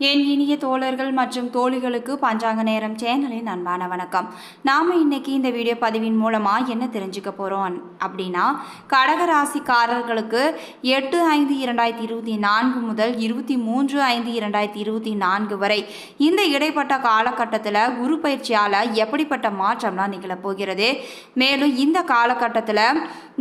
என் இனிய தோழர்கள் மற்றும் தோழிகளுக்கு பஞ்சாங்க நேரம் சேனலின் அன்பான வணக்கம். நாம் இன்னைக்கு இந்த வீடியோ பதிவின் மூலமாக என்ன தெரிஞ்சுக்க போகிறோம் அப்படின்னா, கடகராசிக்காரர்களுக்கு 8/5/2024 முதல் 23/5/2024 வரை இந்த இடைப்பட்ட காலகட்டத்தில் குரு பயிற்சியால் எப்படிப்பட்ட மாற்றம்லாம் நிகழப்போகிறது, மேலும் இந்த காலகட்டத்தில்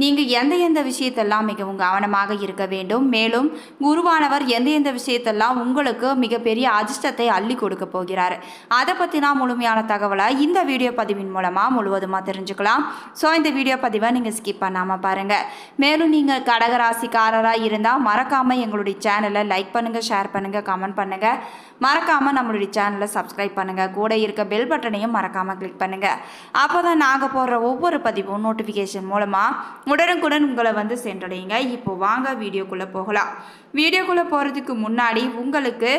நீங்கள் எந்த விஷயத்தெல்லாம் மிகவும் கவனமாக இருக்க வேண்டும், மேலும் குருவானவர் எந்த விஷயத்தெல்லாம் உங்களுக்கு மிகப்பெரிய அதிர்ஷ்டத்தை அள்ளி கொடுக்க போகிறார், அதை பற்றினா முழுமையான தகவலை இந்த வீடியோ பதிவின் மூலமாக முழுவதுமாக தெரிஞ்சுக்கலாம். ஸோ இந்த வீடியோ பதிவை நீங்கள் ஸ்கிப் பண்ணாமல் பாருங்கள். மேலும் நீங்கள் கடகராசிக்காரராக இருந்தால் மறக்காமல் எங்களுடைய சேனலை லைக் பண்ணுங்கள், ஷேர் பண்ணுங்கள், கமெண்ட் பண்ணுங்கள். மறக்காமல் நம்மளுடைய சேனலை சப்ஸ்கிரைப் பண்ணுங்கள். கூட இருக்க பெல் பட்டனையும் மறக்காமல் கிளிக் பண்ணுங்கள். அப்போ தான் நாங்கள் போடுற ஒவ்வொரு பதிவும் நோட்டிஃபிகேஷன் மூலமாக உடனுக்குடன் உங்களை சென்றடையுங்க. இப்போ வாங்க வீடியோக்குள்ளே போகலாம். வீடியோக்குள்ளே போகிறதுக்கு முன்னாடி உங்களுக்கு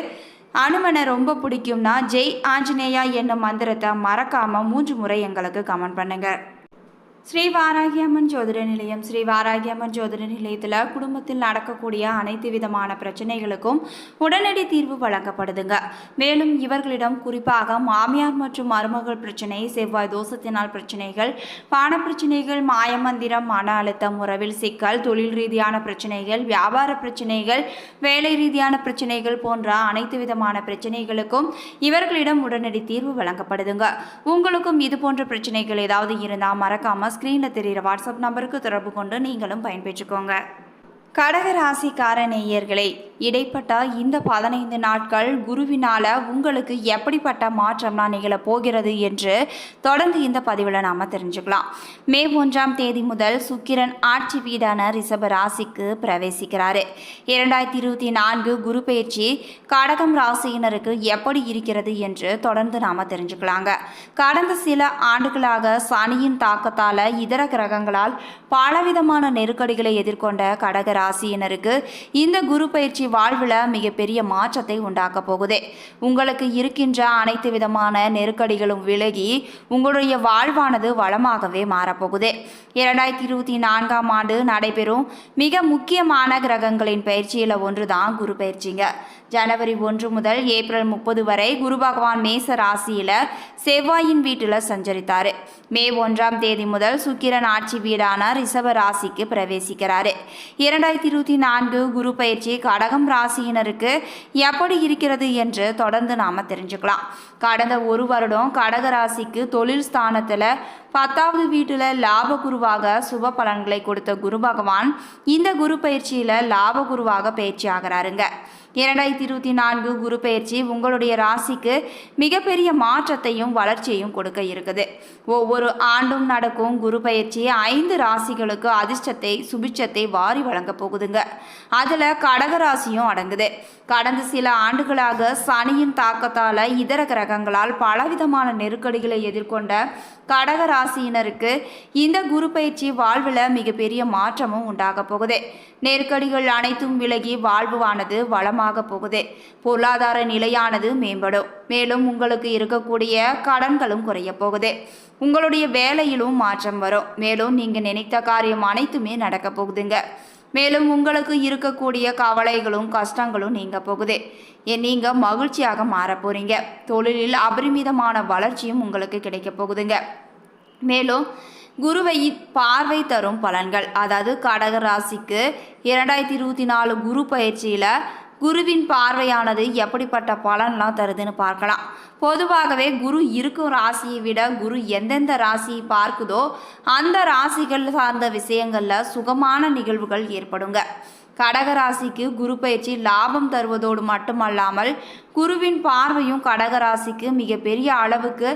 அனுமனை ரொம்ப பிடிக்கும்னா ஜெய் ஆஞ்சநேயா என்னும் மந்திரத்தை மறக்காமல் 3 முறை எங்களுக்கு கமெண்ட் பண்ணுங்கள். ஸ்ரீ வாராகியம்மன் ஜோதிட நிலையம். ஸ்ரீ வாராகியம்மன் ஜோதிட நிலையத்தில் குடும்பத்தில் நடக்கக்கூடிய அனைத்து விதமான பிரச்சனைகளுக்கும் உடனடி தீர்வு வழங்கப்படுதுங்க. மேலும் இவர்களிடம் குறிப்பாக மாமியார் மற்றும் மருமகள் பிரச்சனை, செவ்வாய் தோஷத்தினால் பிரச்சனைகள், பண பிரச்சனைகள், மாயமந்திரம், மன அழுத்தம், உறவில் சிக்கல், தொழில் ரீதியான பிரச்சனைகள், வியாபார பிரச்சனைகள், வேலை ரீதியான பிரச்சனைகள் போன்ற அனைத்து விதமான பிரச்சனைகளுக்கும் இவர்களிடம் உடனடி தீர்வு வழங்கப்படுதுங்க. உங்களுக்கும் இது போன்ற பிரச்சனைகள் ஏதாவது இருந்தால் மறக்காம ஸ்கிரீனில் தெரிகிற வாட்ஸ்அப் நம்பருக்கு தொடர்பு கொண்டு நீங்களும் பயன்பெற்றுக்கோங்க. கடகராசிக்கார நேயர்களே, இடைப்பட்ட இந்த 15 நாட்கள் குருவினால் உங்களுக்கு எப்படிப்பட்ட மாற்றம்லாம் நிகழப் போகிறது என்று தொடர்ந்து இந்த பதிவில் நாம் தெரிஞ்சுக்கலாம். மே 1ஆம் தேதி முதல் சுக்கிரன் ஆட்சி வீடான ரிஷப ராசிக்கு பிரவேசிக்கிறாரு. 2024 குரு பயிற்சி கடகம் ராசியினருக்கு எப்படி இருக்கிறது என்று தொடர்ந்து நாம் தெரிஞ்சுக்கலாங்க. கடந்த சில ஆண்டுகளாக சனியின் தாக்கத்தால் இதர கிரகங்களால் பலவிதமான நெருக்கடிகளை எதிர்கொண்ட கடக ராசியினருக்கு இந்த குரு பயிற்சி வாழ்வில் மிகப்பெரிய மாற்றத்தை உண்டாக்க போகுது. உங்களுக்கு இருக்கின்ற அனைத்து விதமான நெருக்கடிகளும் விலகி உங்களுடைய வாழ்வானது வளமாகவே மாறப்போகுது. 2024ஆம் ஆண்டு நடைபெறும் மிக முக்கியமான கிரகங்களின் பயிற்சியில் ஒன்று தான் குரு பயிற்சிங்க. ஜனவரி 1 முதல் ஏப்ரல் 30 வரை குரு பகவான் மேச ராசியில் செவ்வாயின் வீட்டில் சஞ்சரித்தார். மே 1ஆம் தேதி முதல் சுக்கிரன் ஆட்சி வீடான ரிஷப ராசிக்கு பிரவேசிக்கிறாரு. 2024 குரு பயிற்சி கடகம் ராசியினருக்கு எப்படி இருக்கிறது என்று தொடர்ந்து நாம் தெரிஞ்சுக்கலாம். கடந்த ஒரு வருடம் கடக ராசிக்கு தொழில் ஸ்தானத்தில் 10வது வீட்டில் லாப குருவாக சுப பலன்களை கொடுத்த குரு பகவான் இந்த குரு பயிற்சியில் லாப குருவாக பயிற்சி ஆகிறாருங்க. 2024 குரு பயிற்சி உங்களுடைய ராசிக்கு மிகப்பெரிய மாற்றத்தையும் வளர்ச்சியையும் கொடுக்க இருக்குது. ஒவ்வொரு ஆண்டும் நடக்கும் குரு பயிற்சி 5 ராசிகளுக்கு அதிர்ஷ்டத்தை சுபிட்சத்தை வாரி வழங்க போகுதுங்க. அதில் கடகராசியும் அடங்குது. கடந்த சில ஆண்டுகளாக சனியின் தாக்கத்தால் இதர கிரகங்களால் பலவிதமான நெருக்கடிகளை எதிர்கொண்ட கடகராசியினருக்கு இந்த குரு பயிற்சி வாழ்வில் மிகப்பெரிய மாற்றமும் உண்டாக போகுது. நெருக்கடிகள் அனைத்தும் விலகி வாழ்வானது வளமாக போகுது. பொருளாதார நிலையானது மேம்படும். மேலும் உங்களுக்கு இருக்கக்கூடிய கடன்களும் குறைய போகுது. உங்களுடைய வேலையிலும் மாற்றம் வரும். மேலும் நீங்கள் நினைத்த காரியம் அனைத்துமே நடக்க போகுதுங்க. மேலும் உங்களுக்கு இருக்கக்கூடிய கவலைகளும் கஷ்டங்களும் நீங்க போகுது. நீங்கள் மகிழ்ச்சியாக மாற போறீங்க. தொழிலில் அபரிமிதமான வளர்ச்சியும் உங்களுக்கு கிடைக்க போகுதுங்க. மேலும் குருவை பார்வை தரும் பலன்கள், அதாவது கடக ராசிக்கு 2024 குரு பயிற்சியில் குருவின் பார்வையானது எப்படிப்பட்ட பலன்லாம் தருதுன்னு பார்க்கலாம். பொதுவாகவே குரு இருக்கும் ராசியை விட குரு எந்தெந்த ராசியை பார்க்குதோ அந்த ராசிகள் சார்ந்த விஷயங்களில் சுகமான நிகழ்வுகள் ஏற்படுங்க. கடகராசிக்கு குரு பயிற்சி லாபம் தருவதோடு மட்டுமல்லாமல் குருவின் பார்வையும் கடகராசிக்கு மிகப்பெரிய அளவுக்கு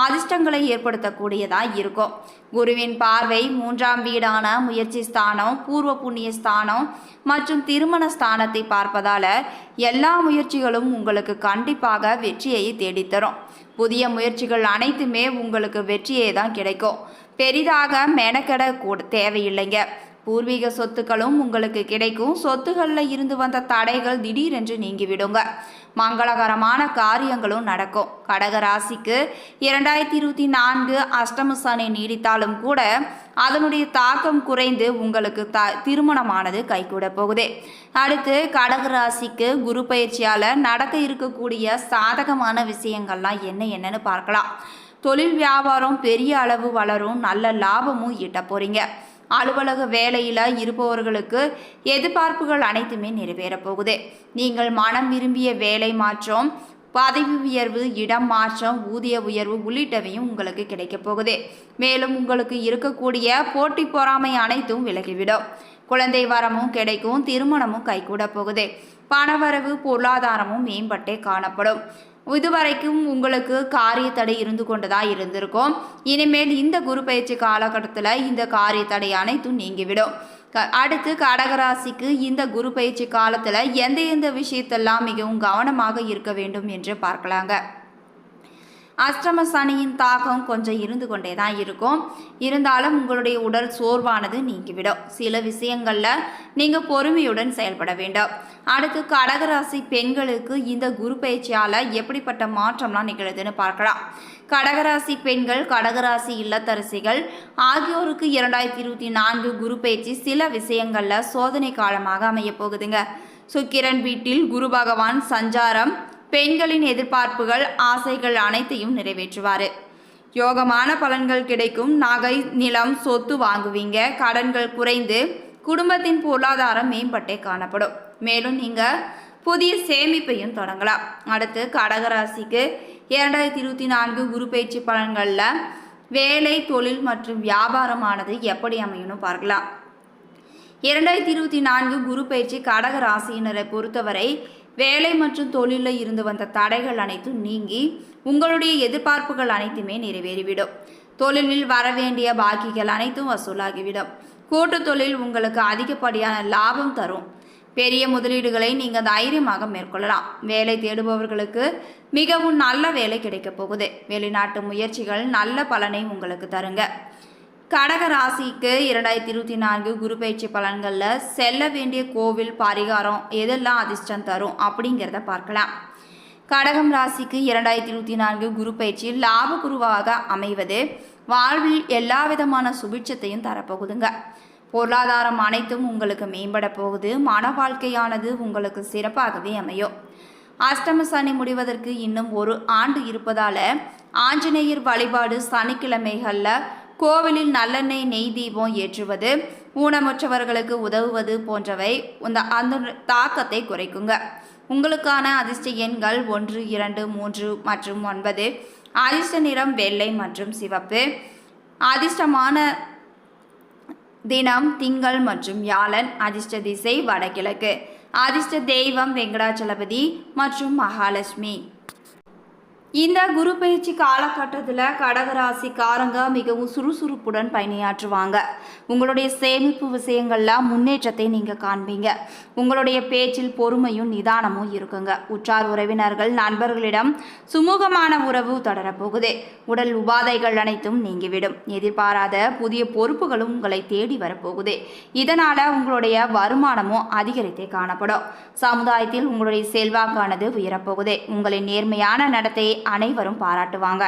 அதிர்ஷ்டங்களை ஏற்படுத்தக்கூடியதாக இருக்கும். குருவின் பார்வை 3ஆம் வீடான முயற்சி ஸ்தானம், பூர்வ புண்ணிய ஸ்தானம் மற்றும் திருமண ஸ்தானத்தை பார்ப்பதால் எல்லா முயற்சிகளும் உங்களுக்கு கண்டிப்பாக வெற்றியை தேடித்தரும். புதிய முயற்சிகள் அனைத்துமே உங்களுக்கு வெற்றியே தான் கிடைக்கும். பெரிதாக மெனக்கெட கூட தேவையில்லைங்க. பூர்வீக சொத்துக்களும் உங்களுக்கு கிடைக்கும். சொத்துக்களில் இருந்து வந்த தடைகள் திடீரென்று நீங்கிவிடுங்க. மங்களகரமான காரியங்களும் நடக்கும். கடக ராசிக்கு 2024 அஷ்டம சனி நீடித்தாலும் கூட அதனுடைய தாக்கம் குறைந்து உங்களுக்கு திருமணமானது கைகூட போகுது. அடுத்து கடக ராசிக்கு குரு பயிற்சியால் நடக்க இருக்கக்கூடிய சாதகமான விஷயங்கள்லாம் என்னன்னு பார்க்கலாம். தொழில் வியாபாரம் பெரிய அளவு வளரும். நல்ல லாபமும் ஈட்ட போறீங்க. அலுவலக வேலையில் இருப்பவர்களுக்கு எதிர்பார்ப்புகள் அனைத்துமே நிறைவேற போகுது. நீங்கள் மனம் விரும்பிய வேலை மாற்றம், பதவி உயர்வு, இடம் மாற்றம், ஊதிய உயர்வு உள்ளிட்டவையும் உங்களுக்கு கிடைக்க போகுது. மேலும் உங்களுக்கு இருக்கக்கூடிய போட்டி பொறாமை அனைத்தும் விலகிவிடும். குழந்தை வரமும் கிடைக்கும். திருமணமும் கைகூட போகுது. பணவரவு பொருளாதாரமும் மேம்பட்டே காணப்படும். இதுவரைக்கும் உங்களுக்கு காரிய தடை இருந்து கொண்டுதான் இருந்திருக்கும். இனிமேல் இந்த குரு பயிற்சி காலகட்டத்தில் இந்த காரிய தடை அனைத்தும் நீங்கிவிடும். அடுத்து கடகராசிக்கு இந்த குரு பயிற்சி காலத்தில் எந்த விஷயத்தெல்லாம் மிகவும் கவனமாக இருக்க வேண்டும் என்று பார்க்கலாங்க. அஷ்டம சனியின் தாக்கம் கொஞ்சம் இருந்து கொண்டே தான் இருக்கும். இருந்தாலும் உங்களுடைய உடல் சோர்வானது நீங்கிவிடும். சில விஷயங்களில் நீங்கள் பொறுமையுடன் செயல்பட வேண்டும். அடுத்து கடகராசி பெண்களுக்கு இந்த குரு பயிற்சியால் எப்படிப்பட்ட மாற்றம்லாம் நிகழுதுன்னு பார்க்கலாம். கடகராசி பெண்கள், கடகராசி இல்லத்தரசிகள் ஆகியோருக்கு 2024 குரு பயிற்சி சில விஷயங்களில் சோதனை காலமாக அமைய போகுதுங்க. சுக்கிரன் வீட்டில் குரு பகவான் சஞ்சாரம் பெண்களின் எதிர்பார்ப்புகள், ஆசைகள் அனைத்தையும் நிறைவேற்றுவார். யோகமான பலன்கள் கிடைக்கும். நகை, நிலம், சொத்து வாங்குவீங்க. கடன்கள் குறைந்து குடும்பத்தின் பொருளாதாரம் மேம்பட்டே காணப்படும். மேலும் நீங்கள் புதிய சேமிப்பையும் தொடங்கலாம். அடுத்து கடகராசிக்கு 2024 குரு பயிற்சி பலன்களில் வேலை, தொழில் மற்றும் வியாபாரமானது எப்படி அமையும்னு பார்க்கலாம். 2024 குரு பயிற்சி கடக ராசியினரை பொறுத்தவரை வேலை மற்றும் தொழிலில் இருந்து வந்த தடைகள் அனைத்தும் நீங்கி உங்களுடைய எதிர்பார்ப்புகள் அனைத்துமே நிறைவேறிவிடும். தொழிலில் வரவேண்டிய பாக்கிகள் அனைத்தும் வசூலாகிவிடும். கூட்டு தொழில் உங்களுக்கு அதிகப்படியான லாபம் தரும். பெரிய முதலீடுகளை நீங்கள் தைரியமாக மேற்கொள்ளலாம். வேலை தேடுபவர்களுக்கு மிகவும் நல்ல வேலை கிடைக்கப் போகுது. வெளிநாட்டு முயற்சிகள் நல்ல பலனை உங்களுக்கு தருங்க. கடக ராசிக்கு 2024 குரு பயிற்சி பலன்களில் செல்ல வேண்டிய கோவில், பரிகாரம் எதெல்லாம் அதிர்ஷ்டம் தரும் அப்படிங்கிறத பார்க்கலாம். கடகம் ராசிக்கு 2024 குரு பயிற்சி லாப குருவாக அமைவது வாழ்வில் எல்லா விதமான சுபிட்சத்தையும் தரப்போகுதுங்க. பொருளாதாரம் அனைத்தும் உங்களுக்கு மேம்பட போகுது. மன வாழ்க்கையானது உங்களுக்கு சிறப்பாகவே அமையும். அஷ்டம சனி முடிவதற்கு இன்னும் 1 ஆண்டு இருப்பதால் ஆஞ்சநேயர் வழிபாடு, சனிக்கிழமைகளில் கோவிலில் நல்லெண்ணெய், நெய் தீபம் ஏற்றுவது, ஊனமுற்றவர்களுக்கு உதவுவது போன்றவை அந்த தாக்கத்தை குறைக்குங்க. உங்களுக்கான அதிர்ஷ்ட எண்கள் 1, 2, 3 மற்றும் 9. அதிர்ஷ்ட நிறம் வெள்ளை மற்றும் சிவப்பு. அதிர்ஷ்டமான தினம் திங்கள் மற்றும் வியாழன். அதிர்ஷ்ட திசை வடகிழக்கு. அதிர்ஷ்ட தெய்வம் வெங்கடாச்சலபதி மற்றும் மகாலட்சுமி. இந்த குரு பயிற்சி காலகட்டத்தில் கடகராசிக்காரங்க மிகவும் சுறுசுறுப்புடன் பணியாற்றுவாங்க. உங்களுடைய சேமிப்பு விஷயங்கள்லாம் முன்னேற்றத்தை நீங்கள் காண்பீங்க. உங்களுடைய பேச்சில் பொறுமையும் நிதானமும் இருக்குங்க. உற்றார் உறவினர்கள், நண்பர்களிடம் சுமூகமான உறவு தொடரப்போகுது. உடல் உபாதைகள் அனைத்தும் நீங்கிவிடும். எதிர்பாராத புதிய பொறுப்புகளும் உங்களை தேடி வரப்போகுது. இதனால் உங்களுடைய வருமானமும் அதிகரித்தே காணப்படும். சமுதாயத்தில் உங்களுடைய செல்வாக்கானது உயரப்போகுது. உங்களின் நேர்மையான நடத்தையை அனைவரும் பாராட்டுவாங்க.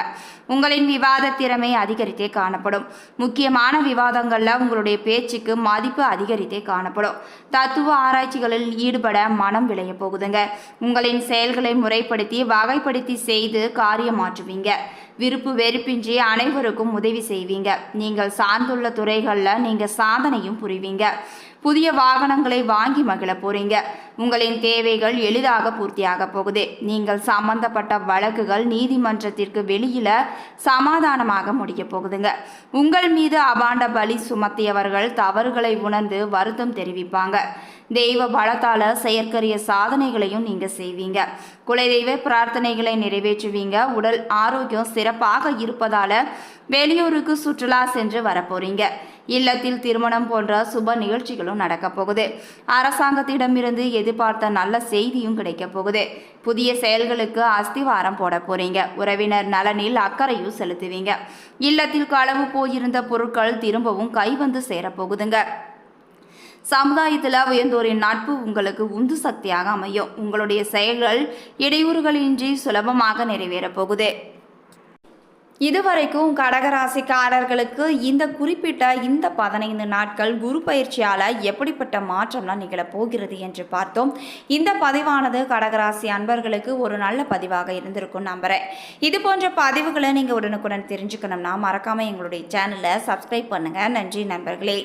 உங்களின் விவாத திறமை அதிகரித்தே காணப்படும். முக்கியமான விவாதங்களில் உங்களுடைய பேச்சுக்கு மதிப்பு அதிகரித்தே காணப்படும். தத்துவ ஆராய்ச்சிகளில் ஈடுபட மனம் விளைய போகுதுங்க. உங்களின் செயல்களை முறைப்படுத்தி வகைப்படுத்தி செய்து காரியம் மாற்றுவீங்க. விருப்பு வெறுப்பின்றி அனைவருக்கும் உதவி செய்வீங்க. நீங்கள் சார்ந்துள்ள துறைகளில் நீங்கள் சாதனையும் புரிவீங்க. புதிய வாகனங்களை வாங்கி மகிழ போறீங்க. உங்களின் தேவைகள் எளிதாக பூர்த்தியாக போகுது. நீங்கள் சம்பந்தப்பட்ட வழக்குகள் நீதிமன்றத்திற்கு வெளியில சமாதானமாக முடிய போகுதுங்க. உங்கள் மீது அபாண்ட பலி சுமத்தியவர்கள் தவறுகளை உணர்ந்து வருத்தம் தெரிவிப்பாங்க. தெய்வ பலத்தால செயற்கரிய சாதனைகளையும் நீங்க செய்வீங்க. குலதெய்வ பிரார்த்தனைகளை நிறைவேற்றுவீங்க. உடல் ஆரோக்கியம் சிறப்பாக இருப்பதால வெளியூருக்கு சுற்றுலா சென்று வரப்போறீங்க. இல்லத்தில் திருமணம் போன்ற சுப நிகழ்ச்சிகளும் நடக்க போகுது. அரசாங்கத்திடமிருந்து எதிர்பார்த்த நல்ல செய்தியும் கிடைக்க போகுது. புதிய செயல்களுக்கு அஸ்திவாரம் போட போறீங்க. உறவினர் நலனில் அக்கறையும் செலுத்துவீங்க. இல்லத்தில் களவு போயிருந்த பொருட்கள் திரும்பவும் கைவந்து சேரப்போகுதுங்க. சமுதாயத்தில் உயர்ந்தோரின் நட்பு உங்களுக்கு உந்து சக்தியாக அமையும். உங்களுடைய செயல்கள் இடையூறுகளின்றி சுலபமாக நிறைவேறப் போகுது. இதுவரைக்கும் கடகராசிக்காரர்களுக்கு இந்த குறிப்பிட்ட இந்த 15 நாட்கள் குரு பயிற்சியால் எப்படிப்பட்ட மாற்றம்லாம் நிகழப்போகிறது என்று பார்த்தோம். இந்த பதிவானது கடகராசி அன்பர்களுக்கு ஒரு நல்ல பதிவாக இருந்திருக்கும் நம்புகிறேன். இது போன்ற பதிவுகளை நீங்கள் உடனுக்குடன் தெரிஞ்சுக்கணும்னா மறக்காமல் எங்களுடைய சேனலை சப்ஸ்கிரைப் பண்ணுங்கள். நன்றி நண்பர்களே.